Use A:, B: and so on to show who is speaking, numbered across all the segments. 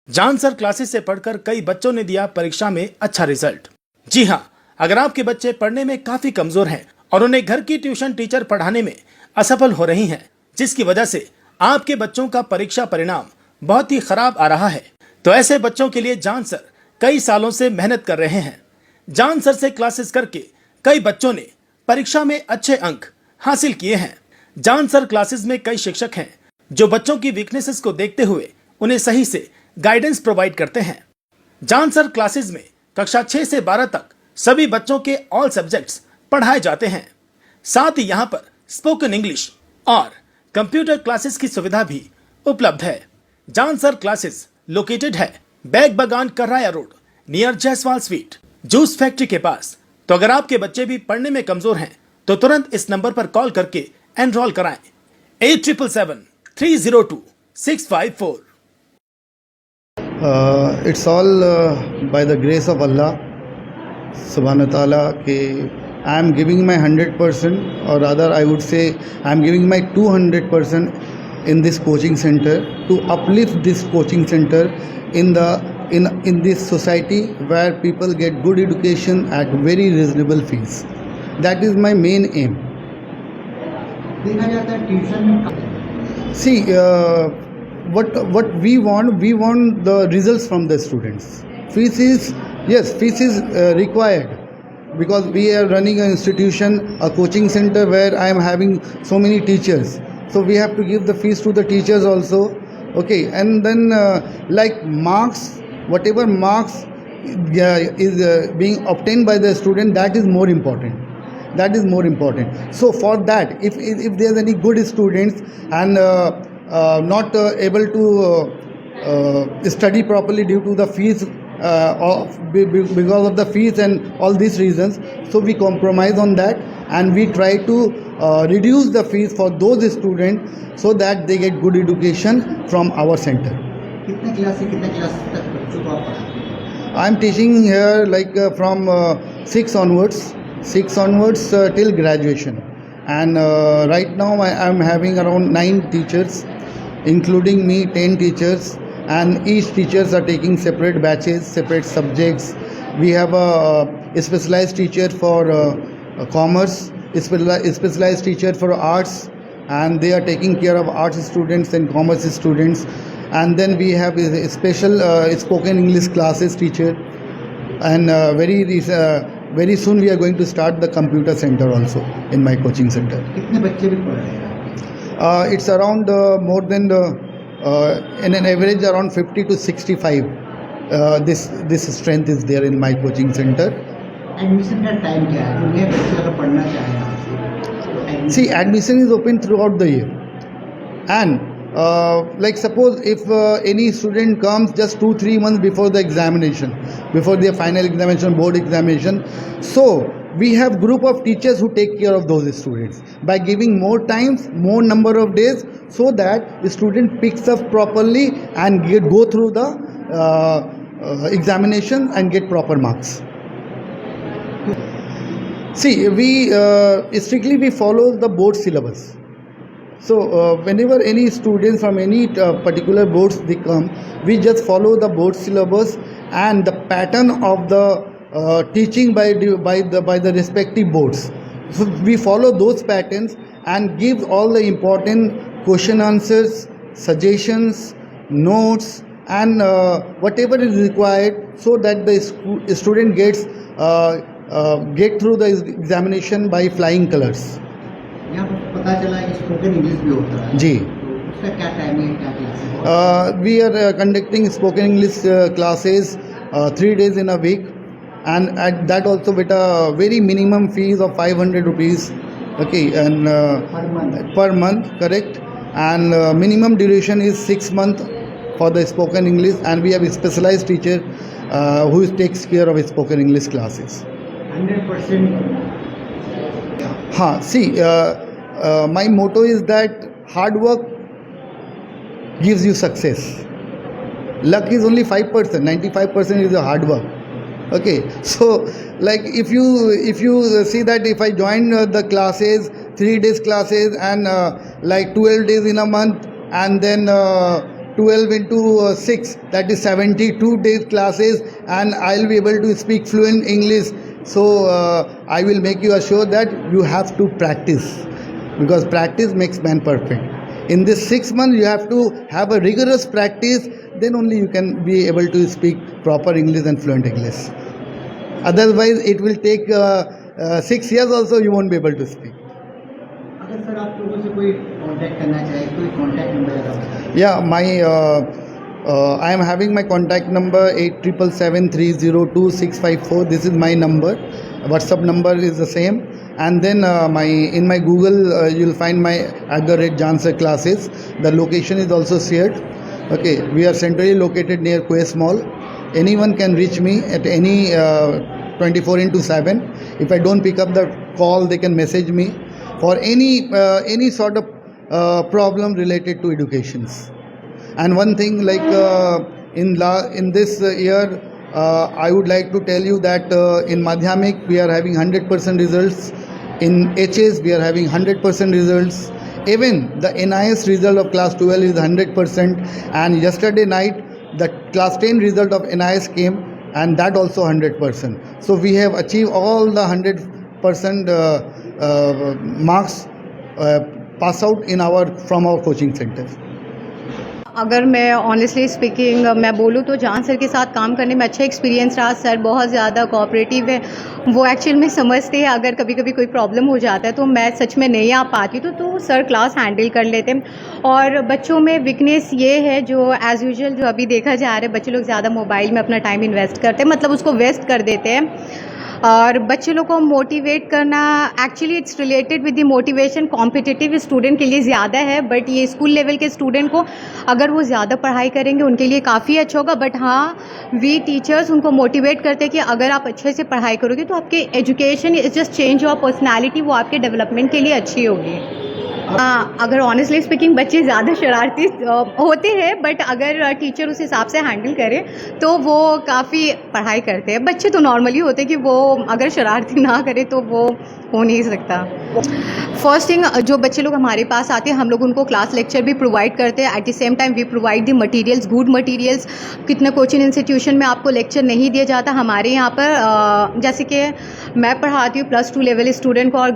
A: जान sir classes से पढ़कर कई बच्चों ने दिया परीक्षा में अच्छा रिजल्ट। जी हाँ, अगर आपके बच्चे पढ़ने में काफी कमजोर हैं और उन्हें घर की ट्यूशन टीचर पढ़ाने में असफल हो रही हैं, जिसकी वजह से आपके बच्चों का परीक्षा परिणाम बहुत ही खराब आ रहा है, तो ऐसे बच्चों के लिए जान सर कई सालों से मेहनत कर रहे हैं। जान सर से क्लासेस करके कई बच्चों ने परीक्षा में अच्छे अंक हासिल किए हैं। जान सर क्लासेस में कई शिक्षक हैं जो बच्चों की वीकनेसेस को देखते हुए उन्हें सही से गाइडेंस प्रोवाइड करते हैं। जान सर क्लासेस में कक्षा 6 से 12 तक सभी बच्चों के ऑल सब्जेक्ट्स पढ़ाए जाते हैं। साथ ही यहाँ पर स्पोकन इंग्लिश और कंप्यूटर क्लासेस की सुविधा भी उपलब्ध है। जान सर क्लासेस लोकेटेड है बैग बगान कराया road near Jaiswal sweet juice factory के पास। तो अगर आपके बच्चे भी पढ़ने में कमजोर हैं तो तुरंत इस नंबर पर कॉल करके एनरोल कराएं 8777-302-654।
B: It's all by the grace of Allah subhanahu wa ta'ala कि I am giving my 100%, or rather I would say I am giving my 200% in this coaching center to uplift this coaching center in this society where people get good education at very reasonable fees. That is my main aim.
C: देखा जाता है tuition में
B: See, what we want the results from the students. Fees is required because we are running an institution, a coaching center where I am having so many teachers, so we have to give the fees to the teachers also. Okay, and then like marks, whatever marks is being obtained by the student, that is more important. So for that, if there is any good students and not able to study properly due to the fees, because of the fees and all these reasons, so we compromise on that and we try to reduce the fees for those students so that they get good education from our center.
C: कितने class से कितने class तक बच्चों को आप पढ़ाते हैं?
B: I am teaching here like from 6 onwards till graduation, and right now I am having around 9 teachers, including me 10 teachers, and each teachers are taking separate batches, separate subjects. We have a specialized teacher for commerce, specialized teacher for arts, and they are taking care of arts students and commerce students. And then we have a special spoken English classes teacher, and very soon we are going to start the computer center also in my coaching center.
C: कितने बच्चे भी पढ़ रहे हैं?
B: It's around more than in an average around 50 to 65. This strength is there in my coaching center.
C: Admission का time क्या है? जो ये बच्चे अगर पढ़ना चाहें आपसे,
B: See, admission is open throughout the year, and like suppose if any student comes just 2-3 months before the examination, before their final examination, board examination, so we have group of teachers who take care of those students by giving more times, more number of days, so that the student picks up properly and go through the examination and get proper marks. See, we strictly follow the board syllabus. So whenever any students from any particular boards they come, we just follow the board syllabus and the pattern of the teaching by the respective boards. So we follow those patterns and give all the important question answers, suggestions, notes, and whatever is required, so that the student gets get through the examination by flying colors.
C: यहाँ पर पता चला कि spoken English भी होता है,
B: जी.
C: तो उसका क्या टाइमिंग है, क्या क्लास है?
B: We are conducting spoken English classes 3 days in a week, and at that also with a very minimum fees of 500 rupees. Okay, and per month, correct, and minimum duration is 6 months for the spoken English, and we have a specialized teacher who takes care of spoken English classes.
C: 100%.
B: See, my motto is that hard work gives you success. Luck is only 5%, 95% is the hard work. Okay, so like if you see that if I join the classes, 3 days classes, and like 12 days in a month, and then 12 into 6, that is 72 days classes, and I'll be able to speak fluent English. So I will make you assure that you have to practice, because practice makes man perfect. In this 6 months, you have to have a rigorous practice, then only you can be able to speak proper English and fluent English. Otherwise, it will take 6 years also, you won't be able to speak.
C: अगर sir आप लोगों से कोई contact करना चाहे, कोई contact number अगर बताएं।
B: Yeah, I am having my contact number 8777302654. This is my number. WhatsApp number is the same. And then in my Google, you'll find my @Jansar classes. The location is also shared. Okay, we are centrally located near Quest Mall. Anyone can reach me at any 24/7. If I don't pick up the call, they can message me for any sort of problem related to educations. And one thing, like in this year, I would like to tell you that in Madhyamik we are having 100% results. In HS we are having 100% results. Even the NIS result of class 12 is 100%. And yesterday night the class 10 result of NIS came, and that also 100%. So we have achieved all the 100% marks pass out from our coaching center.
D: अगर मैं honestly speaking मैं बोलूँ तो जान sir के साथ काम करने में अच्छा एक्सपीरियंस रहा। सर बहुत ज़्यादा कोऑपरेटिव है, वो एक्चुअल में समझते हैं। अगर कभी कभी कोई प्रॉब्लम हो जाता है तो मैं सच में नहीं आ पाती तो सर क्लास हैंडल कर लेते हैं। और बच्चों में वीकनेस ये है जो एज़ यूजुअल जो अभी देखा जा रहा है, बच्चे लोग ज़्यादा मोबाइल में अपना टाइम इन्वेस्ट करते हैं, मतलब उसको वेस्ट कर देते हैं। और बच्चे लोग को मोटिवेट करना actually it's related with the motivation competitive student के लिए ज़्यादा है, बट ये स्कूल लेवल के स्टूडेंट को अगर वो ज़्यादा पढ़ाई करेंगे उनके लिए काफ़ी अच्छा होगा। बट हाँ, वी टीचर्स उनको मोटिवेट करते हैं कि अगर आप अच्छे से पढ़ाई करोगे तो आपके education is just change your personality, वो आपके डेवलपमेंट के लिए अच्छी होगी। अगर ऑनेस्टली स्पीकिंग बच्चे ज़्यादा शरारती होते हैं, बट अगर टीचर उस हिसाब से हैंडल करे तो वो काफ़ी पढ़ाई करते हैं। बच्चे तो नॉर्मली होते हैं कि वो अगर शरारती ना करे तो वो हो नहीं सकता। फर्स्ट थिंग, जो बच्चे लोग हमारे पास आते हैं हम लोग उनको क्लास लेक्चर भी प्रोवाइड करते हैं। At the same time we provide the materials, good materials. कितने कोचिंग इंस्टीट्यूशन में आपको लेक्चर नहीं दिया जाता, हमारे यहाँ पर जैसे कि मैं पढ़ाती हूँ +2 लेवल स्टूडेंट को और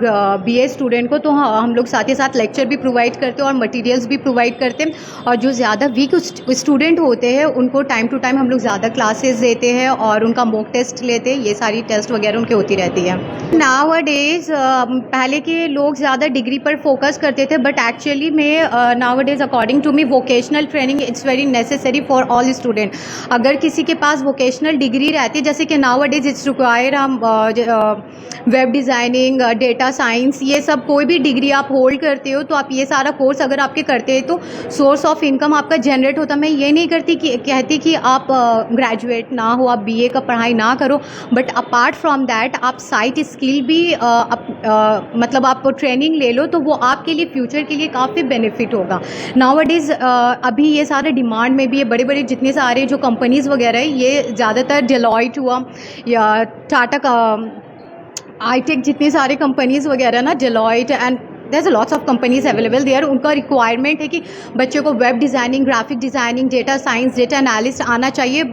D: BA स्टूडेंट को, तो हम लोग साथ ही साथ लेक्चर भी प्रोवाइड करते हैं और मटेरियल्स भी प्रोवाइड करते हैं। और जो ज़्यादा वीक स्टूडेंट होते हैं उनको टाइम टू टाइम हम लोग ज़्यादा क्लासेस देते हैं और उनका मॉक टेस्ट लेते हैं। ये सारी टेस्ट वगैरह उनकी होती रहती है। नाउअडेज पहले के लोग ज़्यादा डिग्री पर फोकस करते थे, बट एक्चुअली में nowadays according to me vocational training it's very necessary for all student. अगर किसी के पास वोकेशनल डिग्री रहती है, जैसे कि नाउअडेज इट्स रिक्वायर हम वेब डिज़ाइनिंग, डेटा साइंस, ये सब कोई भी डिग्री आप होल्ड करते हो तो आप ये सारा कोर्स अगर आपके करते हैं तो सोर्स ऑफ इनकम आपका जनरेट होता। मैं ये नहीं कहती कि आप ग्रेजुएट ना हो, आप BA का पढ़ाई ना करो, बट अपार्ट फ्रॉम दैट आप साइट स्किल भी मतलब आप ट्रेनिंग ले लो तो वो आपके लिए फ्यूचर के लिए काफ़ी बेनिफिट होगा। नाउअडेज अभी ये सारे डिमांड में भी है। बड़े बड़े जितने सारे जो कंपनीज़ वगैरह है, ये ज़्यादातर डेलॉयट हुआ या टाटा आईटेक, जितने सारे कंपनीज़ वगैरह ना, Deloitte and there's a lots of companies available there। उनका रिक्वायरमेंट है कि बच्चे को web designing, graphic designing, data science, data analyst आना चाहिए।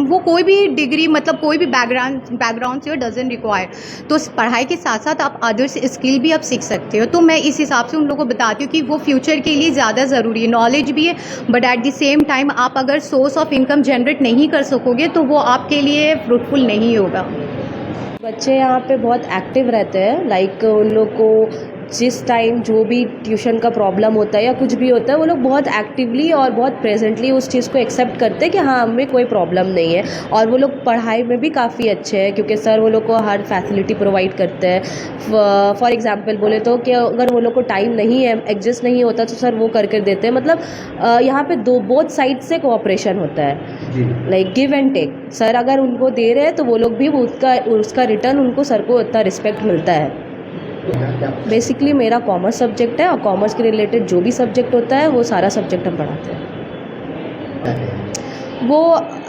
D: वो कोई भी डिग्री मतलब कोई भी बैकग्राउंड से डजंट रिक्वायर। तो पढ़ाई के साथ साथ आप अदर्स स्किल भी आप सीख सकते हो। तो मैं इस हिसाब से उन लोगों को बताती हूँ कि वो फ्यूचर के लिए ज़्यादा ज़रूरी है। नॉलेज भी है, but at the same time आप अगर सोर्स ऑफ इनकम जनरेट नहीं कर सकोगे तो वो आपके लिए फ्रूटफुल नहीं होगा।
E: बच्चे यहाँ पे बहुत एक्टिव रहते हैं। लाइक उन लोग को जिस टाइम जो भी ट्यूशन का प्रॉब्लम होता है या कुछ भी होता है, वो लोग बहुत एक्टिवली और बहुत प्रेजेंटली उस चीज़ को एक्सेप्ट करते हैं कि हाँ हमें कोई प्रॉब्लम नहीं है। और वो लोग पढ़ाई में भी काफ़ी अच्छे हैं क्योंकि सर वो लोग को हर फैसिलिटी प्रोवाइड करते हैं। फॉर एग्जांपल बोले तो कि अगर वो लोग को टाइम नहीं है, एडजस्ट नहीं होता, तो सर वो करके देते हैं। मतलब यहाँ पे बोथ साइड से कोऑपरेशन होता है, like give and take. Sir अगर उनको दे रहे हैं तो वो लोग भी उसका रिटर्न उनको सर को उतना रिस्पेक्ट मिलता है। बेसिकली मेरा कॉमर्स सब्जेक्ट है और कॉमर्स के रिलेटेड जो भी सब्जेक्ट होता है वो सारा सब्जेक्ट हम पढ़ाते हैं। वो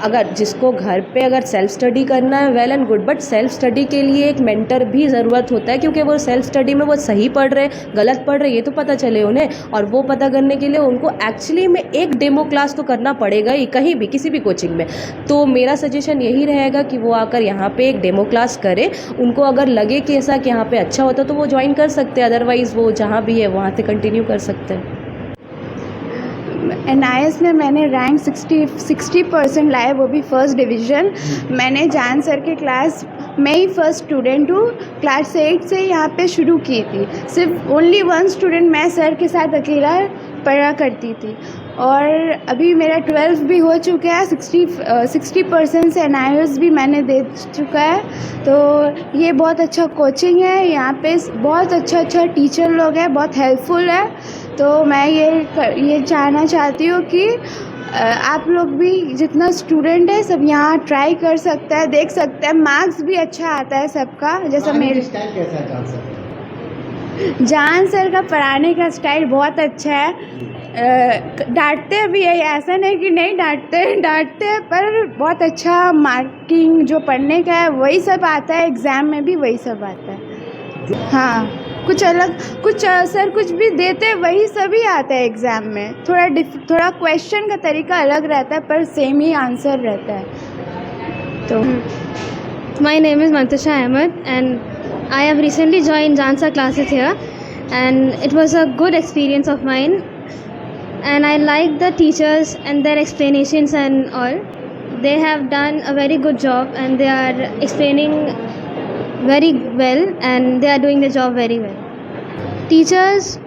E: अगर जिसको घर पे अगर सेल्फ स्टडी करना है well and good, but self study के लिए एक मेंटर भी ज़रूरत होता है, क्योंकि वो सेल्फ स्टडी में वो सही पढ़ रहे गलत पढ़ रहे ये तो पता चले उन्हें, और वो पता करने के लिए उनको एक्चुअली में एक डेमो क्लास तो करना पड़ेगा ही कहीं भी किसी भी कोचिंग में। तो मेरा सजेशन यही रहेगा कि वो आकर यहाँ पे एक डेमो क्लास करें, उनको अगर लगे कि ऐसा कि यहाँ पे अच्छा होता तो वो ज्वाइन कर सकते हैं, अदरवाइज़ वो जहाँ भी है वहाँ से कंटिन्यू कर सकते हैं।
F: NIS में मैंने रैंक 60% लाया, वो भी फर्स्ट डिवीज़न। मैंने जान सर के क्लास मैं ही फर्स्ट स्टूडेंट हूँ, क्लास 8 से यहाँ पे शुरू की थी। सिर्फ ओनली 1 स्टूडेंट मैं सर के साथ अकेला पढ़ा करती थी, और अभी मेरा 12th भी हो चुका है। 60% से NIS भी मैंने दे चुका है। तो ये बहुत अच्छा कोचिंग है, यहाँ पे बहुत अच्छा टीचर लोग हैं, बहुत हेल्पफुल है। तो मैं ये चाहना चाहती हूँ कि आप लोग भी जितना स्टूडेंट है सब यहाँ ट्राई कर सकता है, देख सकते हैं, मार्क्स भी अच्छा आता है सबका। जैसा मेरे
C: स्टाइल कैसा है जान सर?
F: जान सर का पढ़ाने का स्टाइल बहुत अच्छा है। डांटते भी है, ऐसा नहीं कि नहीं डांटते हैं, पर बहुत अच्छा मार्किंग जो पढ़ने का है वही सब आता है, एग्ज़ाम में भी वही सब आता है। हाँ, कुछ अलग सर कुछ भी देते वही सभी आता है एग्ज़ाम में। थोड़ा क्वेश्चन का तरीका अलग रहता है, पर सेम ही आंसर रहता है। तो
G: My name is Mantasha Ahmed and I have recently joined Jansa classes here, and it was a good experience of mine, and I like the teachers and their explanations and all. They have done a very good job and they are explaining very well and they are doing the job very well. Teachers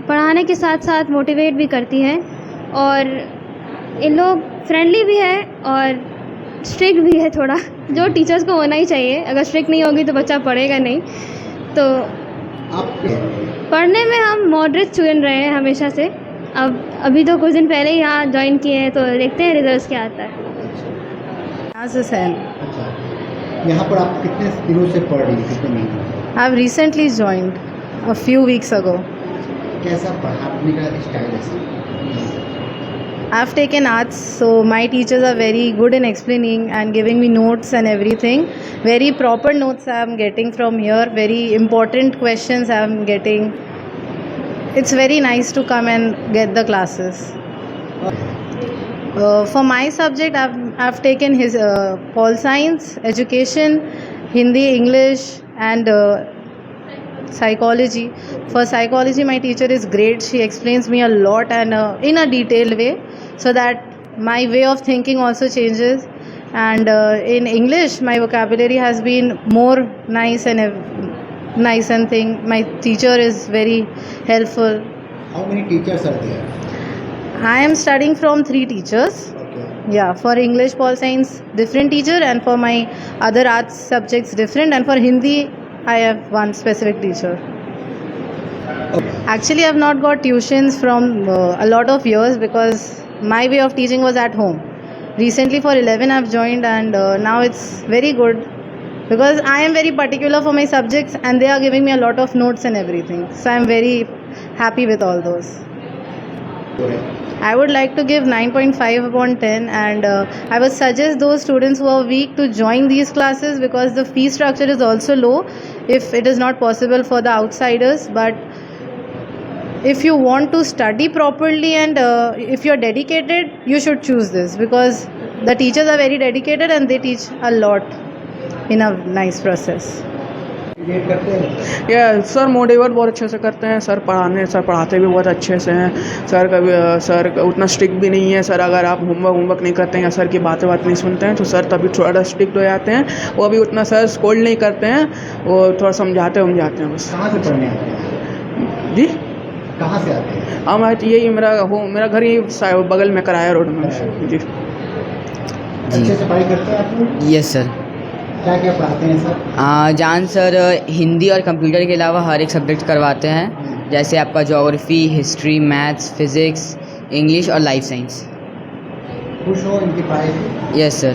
G: पढ़ाने के साथ साथ motivate भी करती हैं, और इन लोग friendly भी है और स्ट्रिक्ट भी है थोड़ा, जो टीचर्स को होना ही चाहिए। अगर स्ट्रिक्ट नहीं होगी तो बच्चा पढ़ेगा नहीं। तो
C: आप
G: पढ़ने में हम मॉडरेट स्टूडेंट रहे हैं हमेशा से। अब अभी तो कुछ दिन पहले ही यहाँ ज्वाइन किए हैं, तो देखते हैं रिजल्ट्स क्या आता है।
C: अच्छा, यहाँ पर आप कितने दिनों से पढ़ रही हैं, कितने महीनों से?
H: I've recently joined a few weeks ago.
C: कैसा पढ़ाने का स्टाइल है?
H: I've taken arts, so my teachers are very good in explaining and giving me notes and everything. Very proper notes I am getting from here. Very important questions I am getting. It's very nice to come and get the classes. For my subject, I've taken his Pol Science, Education, Hindi, English, and psychology. For psychology, my teacher is great. She explains me a lot and in a detailed way, so that my way of thinking also changes. And in English, my vocabulary has been more nice and thing. My teacher is very helpful.
C: How many teachers are there?
H: I am studying from 3 teachers.
C: Okay.
H: Yeah, for English, Pol Science, different teacher, and for my other arts subjects, different. And for Hindi, I have one specific teacher.
C: Okay.
H: Actually, I have not got tuitions from a lot of years, because my way of teaching was at home. Recently, for 11, I have joined, and now it's very good, because I am very particular for my subjects, and they are giving me a lot of notes and everything. So I am very happy with all those. I would like to give 9.5 upon 10, and I would suggest those students who are weak to join these classes, because the fee structure is also low if it is not possible for the outsiders. But if you want to study properly and if you are dedicated, you should choose this, because the teachers are very dedicated and they teach a lot in a nice process.
I: या sir motivate बहुत अच्छे से करते हैं। Sir पढ़ाते भी बहुत अच्छे से हैं। सर उतना स्ट्रिक्ट भी नहीं है। सर अगर आप होमवर्क नहीं करते हैं या सर की बातें नहीं सुनते हैं तो सर तभी थोड़ा स्ट्रिक्ट हो जाते हैं। वो अभी उतना सर स्कोल्ड नहीं करते हैं, वो थोड़ा समझाते हैं बस।
C: कहाँ से पढ़ने आते हैं?
I: जी
C: कहाँ से आते हैं?
I: हम यही मेरा घर यही बगल में कराया रोड में। जी
C: अच्छे से पढ़ाई करते हैं आप लोग?
J: Yes sir.
C: क्या क्या पढ़ाते हैं सर?
J: जान सर हिंदी और कंप्यूटर के अलावा हर एक सब्जेक्ट करवाते हैं, जैसे आपका geography, history, maths, physics, English और लाइफ साइंस।
C: खुश हो इनकी पढ़ाई से?
J: Yes sir.